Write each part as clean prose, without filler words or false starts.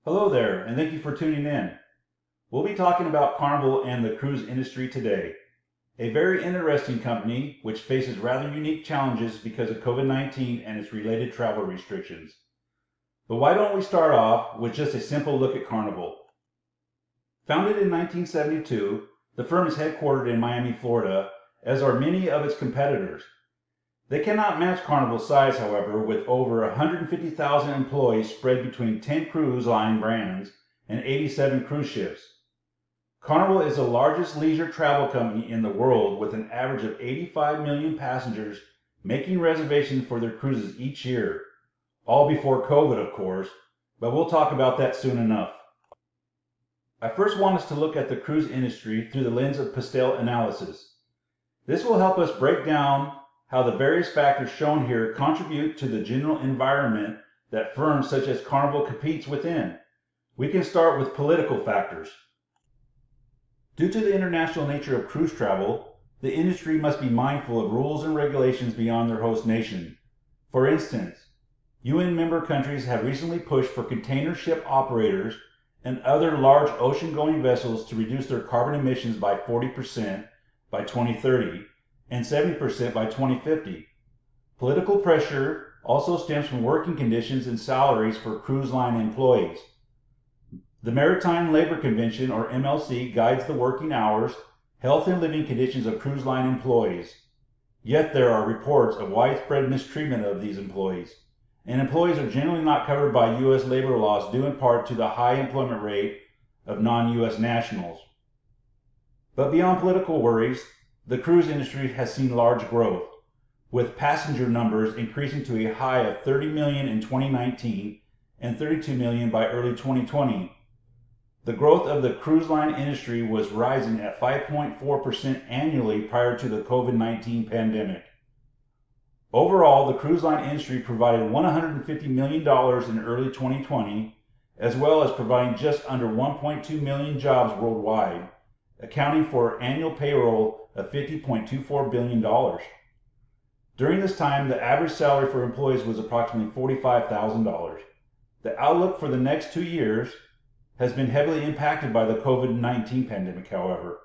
Hello there, and thank you for tuning in. We'll be talking about Carnival and the cruise industry today. A very interesting company which faces rather unique challenges because of COVID-19 and its related travel restrictions. But why don't we start off with just a simple look at Carnival? Founded in 1972, the firm is headquartered in Miami, Florida, as are many of its competitors. They cannot match Carnival's size, however, with over 150,000 employees spread between 10 cruise line brands and 87 cruise ships. Carnival is the largest leisure travel company in the world with an average of 85 million passengers making reservations for their cruises each year. All before COVID, of course, but we'll talk about that soon enough. I first want us to look at the cruise industry through the lens of pastel analysis. This will help us break down how the various factors shown here contribute to the general environment that firms such as Carnival competes within. We can start with political factors. Due to the international nature of cruise travel, the industry must be mindful of rules and regulations beyond their host nation. For instance, UN member countries have recently pushed for container ship operators and other large ocean-going vessels to reduce their carbon emissions by 40% by 2030 and 70% by 2050. Political pressure also stems from working conditions and salaries for cruise line employees. The Maritime Labor Convention, or MLC, guides the working hours, health and living conditions of cruise line employees. Yet there are reports of widespread mistreatment of these employees, and employees are generally not covered by U.S. labor laws due in part to the high employment rate of non-U.S. nationals. But beyond political worries, the cruise industry has seen large growth, with passenger numbers increasing to a high of 30 million in 2019 and 32 million by early 2020. The growth of the cruise line industry was rising at 5.4% annually prior to the COVID-19 pandemic. Overall, the cruise line industry provided $150 million in early 2020, as well as providing just under 1.2 million jobs worldwide, accounting for annual payroll of $50.24 billion. During this time, the average salary for employees was approximately $45,000. The outlook for the next 2 years has been heavily impacted by the COVID-19 pandemic, however.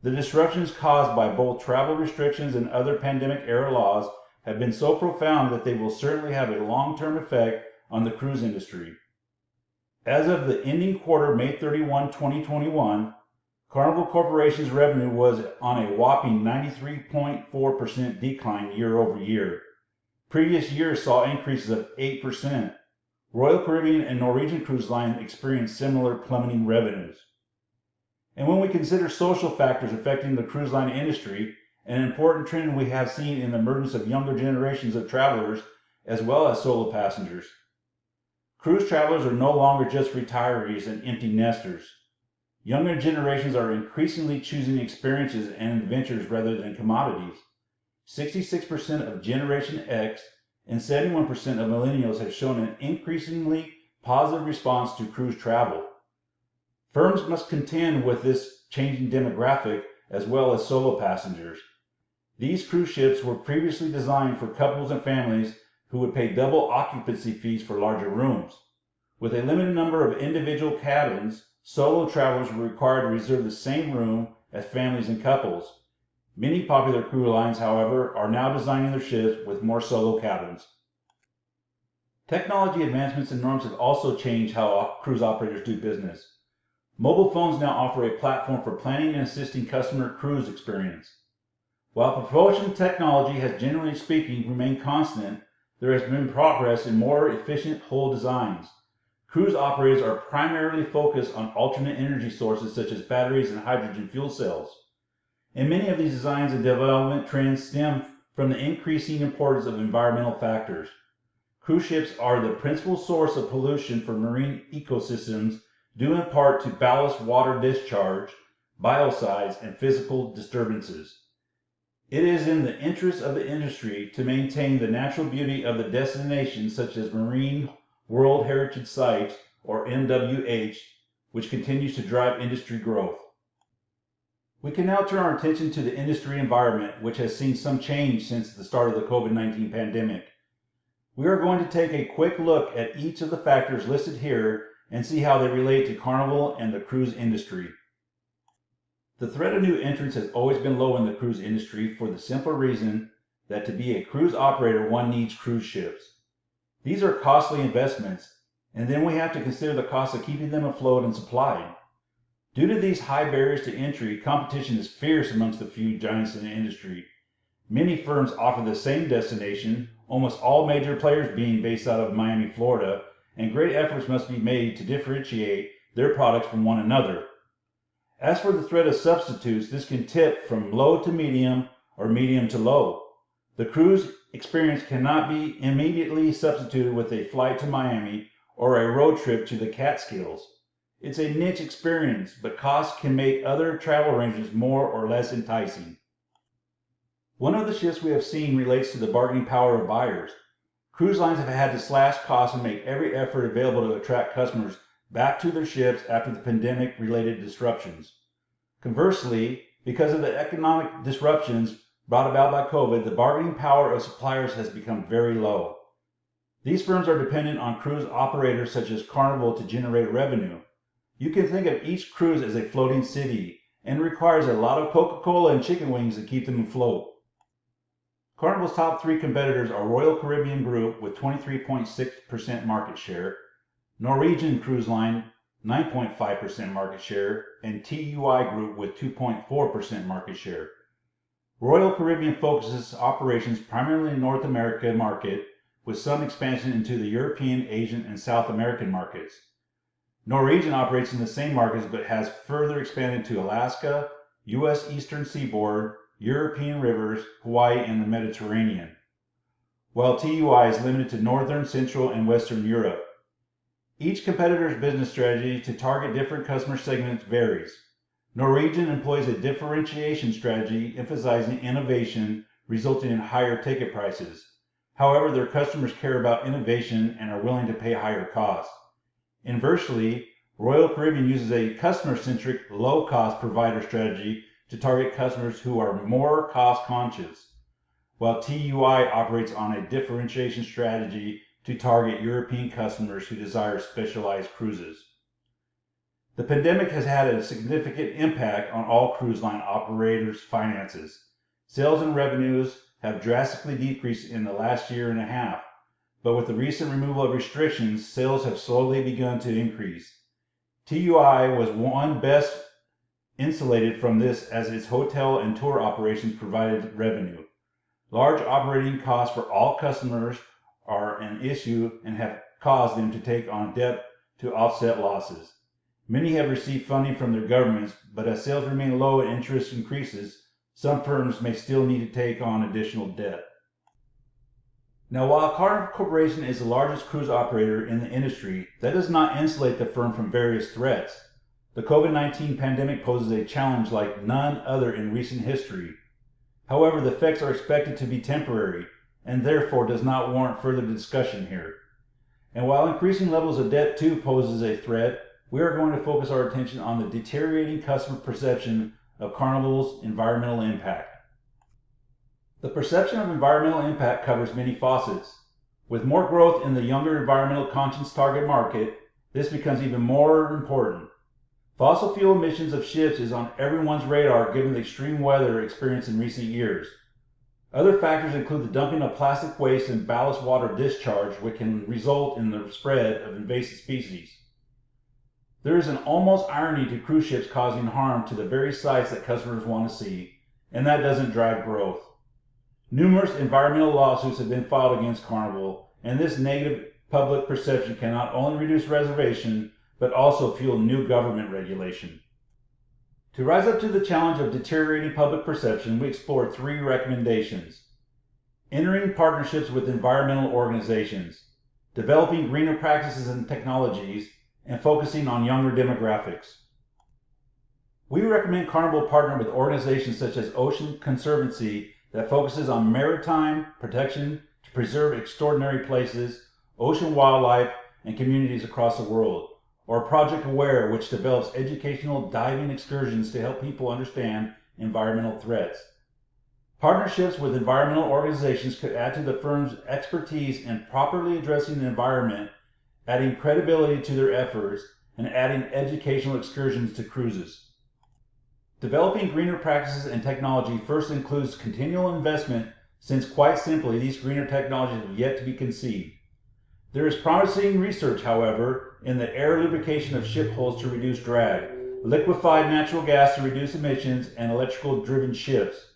The disruptions caused by both travel restrictions and other pandemic-era laws have been so profound that they will certainly have a long-term effect on the cruise industry. As of the ending quarter, May 31, 2021, Carnival Corporation's revenue was on a whopping 93.4% decline year over year. Previous years saw increases of 8%. Royal Caribbean and Norwegian Cruise Line experienced similar plummeting revenues. And when we consider social factors affecting the cruise line industry, an important trend we have seen in the emergence of younger generations of travelers as well as solo passengers. Cruise travelers are no longer just retirees and empty nesters. Younger generations are increasingly choosing experiences and adventures rather than commodities. 66% of Generation X and 71% of millennials have shown an increasingly positive response to cruise travel. Firms must contend with this changing demographic as well as solo passengers. These cruise ships were previously designed for couples and families who would pay double occupancy fees for larger rooms. With a limited number of individual cabins, solo travelers were required to reserve the same room as families and couples. Many popular cruise lines, however, are now designing their ships with more solo cabins. Technology advancements and norms have also changed how cruise operators do business. Mobile phones now offer a platform for planning and assisting customer cruise experience. While propulsion technology has, generally speaking, remained constant, there has been progress in more efficient hull designs. Cruise operators are primarily focused on alternate energy sources such as batteries and hydrogen fuel cells. And many of these designs and development trends stem from the increasing importance of environmental factors. Cruise ships are the principal source of pollution for marine ecosystems due in part to ballast water discharge, biocides, and physical disturbances. It is in the interest of the industry to maintain the natural beauty of the destination such as Marine World Heritage Sites, or MWH, which continues to drive industry growth. We can now turn our attention to the industry environment, which has seen some change since the start of the COVID-19 pandemic. We are going to take a quick look at each of the factors listed here and see how they relate to Carnival and the cruise industry. The threat of new entrants has always been low in the cruise industry for the simple reason that to be a cruise operator, one needs cruise ships. These are costly investments, and then we have to consider the cost of keeping them afloat and supplied. Due to these high barriers to entry, competition is fierce amongst the few giants in the industry. Many firms offer the same destination, almost all major players being based out of Miami, Florida, and great efforts must be made to differentiate their products from one another. As for the threat of substitutes, this can tip from low to medium or medium to low. The cruise experience cannot be immediately substituted with a flight to Miami or a road trip to the Catskills. It's a niche experience, but cost can make other travel arrangements more or less enticing. One of the shifts we have seen relates to the bargaining power of buyers. Cruise lines have had to slash costs and make every effort available to attract customers back to their ships after the pandemic-related disruptions. Conversely, because of the economic disruptions brought about by COVID, the bargaining power of suppliers has become very low. These firms are dependent on cruise operators such as Carnival to generate revenue. You can think of each cruise as a floating city and requires a lot of Coca-Cola and chicken wings to keep them afloat. Carnival's top three competitors are Royal Caribbean Group with 23.6% market share, Norwegian Cruise Line 9.5% market share, and TUI Group with 2.4% market share. Royal Caribbean focuses operations primarily in the North American market with some expansion into the European, Asian, and South American markets. Norwegian operates in the same markets but has further expanded to Alaska, U.S. Eastern Seaboard, European rivers, Hawaii, and the Mediterranean, while TUI is limited to Northern, Central, and Western Europe. Each competitor's business strategy to target different customer segments varies. Norwegian employs a differentiation strategy emphasizing innovation, resulting in higher ticket prices. However, their customers care about innovation and are willing to pay higher costs. Inversely, Royal Caribbean uses a customer-centric, low-cost provider strategy to target customers who are more cost-conscious, while TUI operates on a differentiation strategy to target European customers who desire specialized cruises. The pandemic has had a significant impact on all cruise line operators' finances. Sales and revenues have drastically decreased in the last year and a half, but with the recent removal of restrictions, sales have slowly begun to increase. TUI was one best insulated from this as its hotel and tour operations provided revenue. Large operating costs for all customers are an issue and have caused them to take on debt to offset losses. Many have received funding from their governments, but as sales remain low and interest increases, some firms may still need to take on additional debt. Now, while Carnival Corporation is the largest cruise operator in the industry, that does not insulate the firm from various threats. The COVID-19 pandemic poses a challenge like none other in recent history. However, the effects are expected to be temporary and therefore does not warrant further discussion here. And while increasing levels of debt too poses a threat, we are going to focus our attention on the deteriorating customer perception of Carnival's environmental impact. The perception of environmental impact covers many facets. With more growth in the younger environmental conscious target market, this becomes even more important. Fossil fuel emissions of ships is on everyone's radar given the extreme weather experienced in recent years. Other factors include the dumping of plastic waste and ballast water discharge, which can result in the spread of invasive species. There is an almost irony to cruise ships causing harm to the very sites that customers want to see, and that doesn't drive growth. Numerous environmental lawsuits have been filed against Carnival, and this negative public perception can not only reduce reservation, but also fuel new government regulation. To rise up to the challenge of deteriorating public perception, we explored three recommendations: entering partnerships with environmental organizations, developing greener practices and technologies, and focusing on younger demographics. We recommend Carnival partner with organizations such as Ocean Conservancy that focuses on maritime protection to preserve extraordinary places, ocean wildlife, and communities across the world, or Project Aware, which develops educational diving excursions to help people understand environmental threats. Partnerships with environmental organizations could add to the firm's expertise in properly addressing the environment adding credibility to their efforts, and adding educational excursions to cruises. Developing greener practices and technology first includes continual investment, since quite simply these greener technologies have yet to be conceived. There is promising research, however, in the air lubrication of ship hulls to reduce drag, liquefied natural gas to reduce emissions, and electrical driven ships.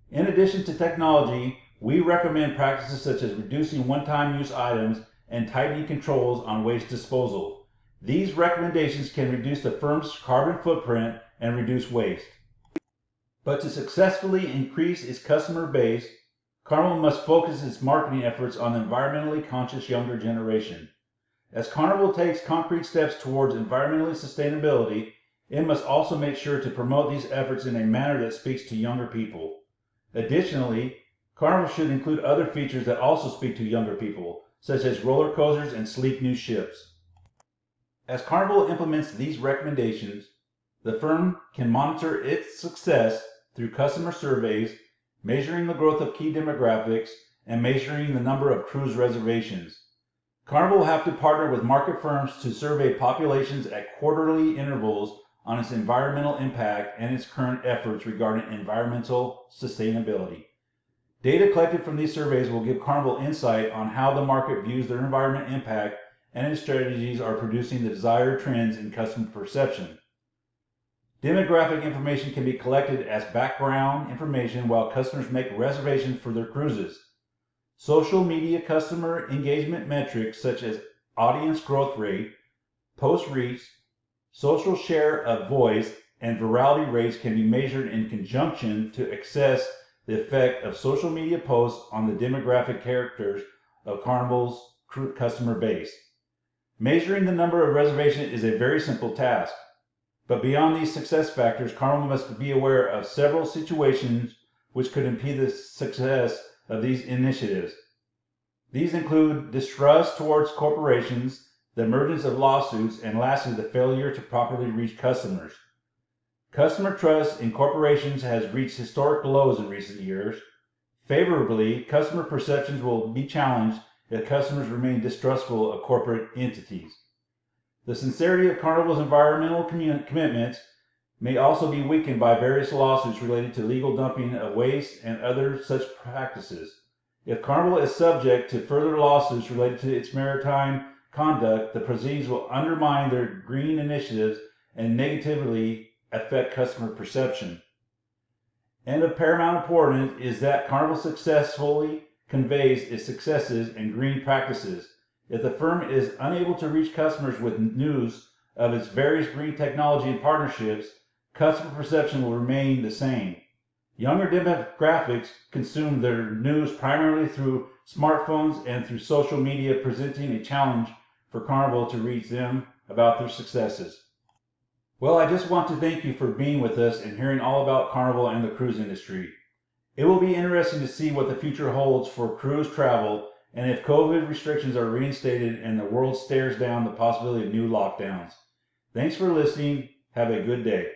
In addition to technology, we recommend practices such as reducing one-time use items and tightening controls on waste disposal. These recommendations can reduce the firm's carbon footprint and reduce waste. But to successfully increase its customer base, Carnival must focus its marketing efforts on the environmentally conscious younger generation. As Carnival takes concrete steps towards environmental sustainability, it must also make sure to promote these efforts in a manner that speaks to younger people. Additionally, Carnival should include other features that also speak to younger people, such as roller coasters and sleek new ships. As Carnival implements these recommendations, the firm can monitor its success through customer surveys, measuring the growth of key demographics, and measuring the number of cruise reservations. Carnival will have to partner with market firms to survey populations at quarterly intervals on its environmental impact and its current efforts regarding environmental sustainability. Data collected from these surveys will give Carnival insight on how the market views their environmental impact, and its strategies are producing the desired trends in customer perception. Demographic information can be collected as background information while customers make reservations for their cruises. Social media customer engagement metrics such as audience growth rate, post reach, social share of voice, and virality rates can be measured in conjunction to assess the effect of social media posts on the demographic characters of Carnival's customer base. Measuring the number of reservations is a very simple task. But beyond these success factors, Carnival must be aware of several situations which could impede the success of these initiatives. These include distrust towards corporations, the emergence of lawsuits, and lastly, the failure to properly reach customers. Customer trust in corporations has reached historic lows in recent years. Favorably, customer perceptions will be challenged if customers remain distrustful of corporate entities. The sincerity of Carnival's environmental commitments may also be weakened by various lawsuits related to legal dumping of waste and other such practices. If Carnival is subject to further lawsuits related to its maritime conduct, the proceedings will undermine their green initiatives and negatively affect customer perception. And of paramount importance is that Carnival successfully conveys its successes and green practices. If the firm is unable to reach customers with news of its various green technology and partnerships, customer perception will remain the same. Younger demographics consume their news primarily through smartphones and through social media, presenting a challenge for Carnival to reach them about their successes. Well, I just want to thank you for being with us and hearing all about Carnival and the cruise industry. It will be interesting to see what the future holds for cruise travel and if COVID restrictions are reinstated and the world stares down the possibility of new lockdowns. Thanks for listening. Have a good day.